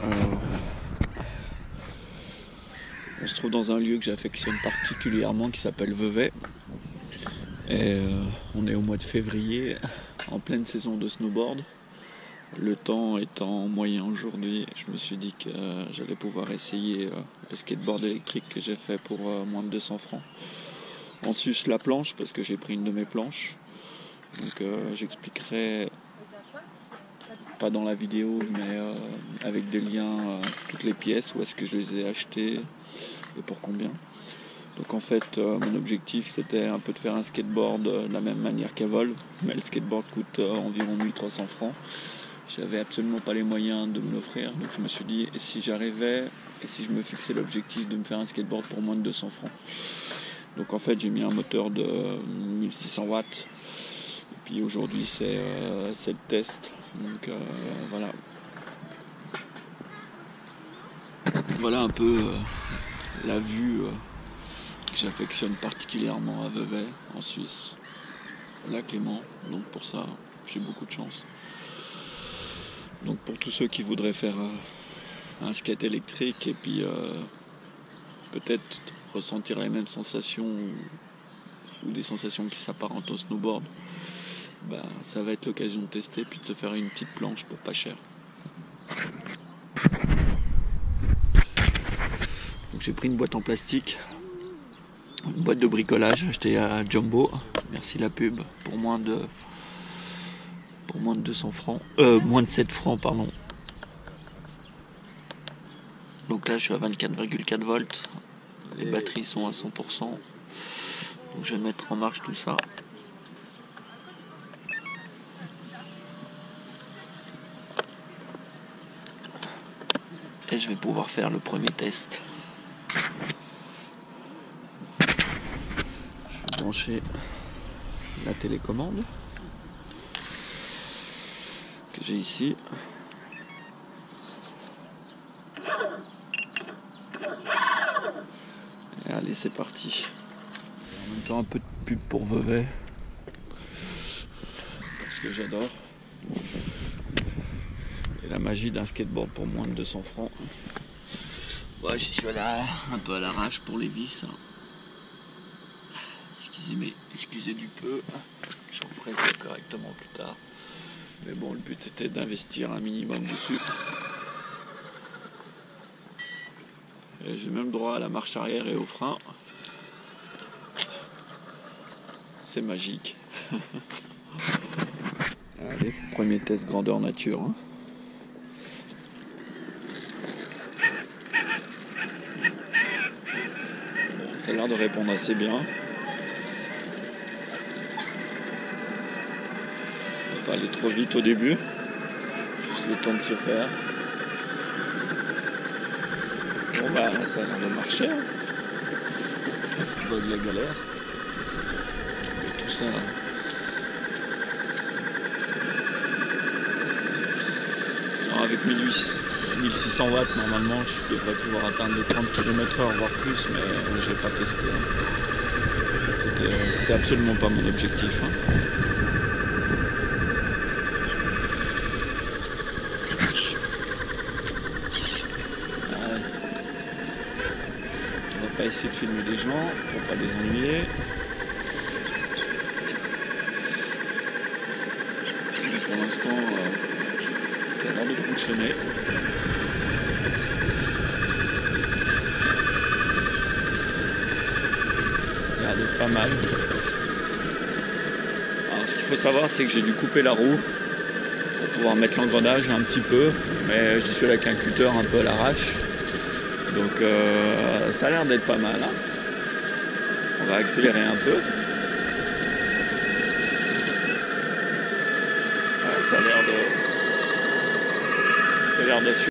Alors, on se trouve dans un lieu que j'affectionne particulièrement qui s'appelle Vevey. Et on est au mois de février, en pleine saison de snowboard. Le temps étant moyen aujourd'hui, je me suis dit que j'allais pouvoir essayer le skateboard électrique que j'ai fait pour moins de 200 francs. On suce la planche parce que j'ai pris une de mes planches. Donc j'expliquerai, pas dans la vidéo, mais avec des liens, toutes les pièces, où est-ce que je les ai achetées et pour combien. Donc en fait, mon objectif c'était un peu de faire un skateboard de la même manière qu'Evol, mais le skateboard coûte environ 1300 francs. J'avais absolument pas les moyens de me l'offrir, donc je me suis dit, et si j'arrivais, et si je me fixais l'objectif de me faire un skateboard pour moins de 200 francs. Donc en fait j'ai mis un moteur de 1600 watts, et puis aujourd'hui c'est le test, donc voilà. Voilà un peu la vue que j'affectionne particulièrement à Vevey, en Suisse, là Clément, donc pour ça j'ai beaucoup de chance. Donc pour tous ceux qui voudraient faire un skate électrique et puis peut-être ressentir les mêmes sensations ou des sensations qui s'apparentent au snowboard, ça va être l'occasion de tester puis de se faire une petite planche pour pas cher. Donc j'ai pris une boîte en plastique, une boîte de bricolage achetée à Jumbo, merci la pub, pour moins de 200 francs, moins de 7 francs pardon. Donc là je suis à 24,4 volts, les batteries sont à 100%, donc je vais mettre en marche tout ça. Et je vais pouvoir faire le premier test. Je vais brancher la télécommande que j'ai ici. Et allez, c'est parti. En même temps, un peu de pub pour Vevey, parce que j'adore. Et la magie d'un skateboard pour moins de 200 francs. Ouais, j'y suis là, un peu à l'arrache pour les vis. Excusez du peu, je referai ça correctement plus tard. Mais bon, le but c'était d'investir un minimum dessus. Et j'ai même droit à la marche arrière et au frein. C'est magique. Allez, premier test grandeur nature. Hein. Bon, ça a l'air de répondre assez bien. On va pas aller trop vite au début. Juste le temps de se faire. Bon ça a l'air de marcher. Hein. Je vois de la galère. Et tout ça. Alors avec 1600 watts normalement je devrais pouvoir atteindre les 30 km/h voire plus, mais je vais pas tester. Hein. C'était absolument pas mon objectif. Hein. On va pas essayer de filmer les gens pour pas les ennuyer. Mais pour l'instant, ça a l'air de fonctionner. Ça a l'air d'être pas mal. Alors, ce qu'il faut savoir, c'est que j'ai dû couper la roue pour pouvoir mettre l'engrenage un petit peu, mais j'y suis avec un cutter un peu à l'arrache. Donc ça a l'air d'être pas mal. Hein. On va accélérer un peu. Ça a l'air d'assurer.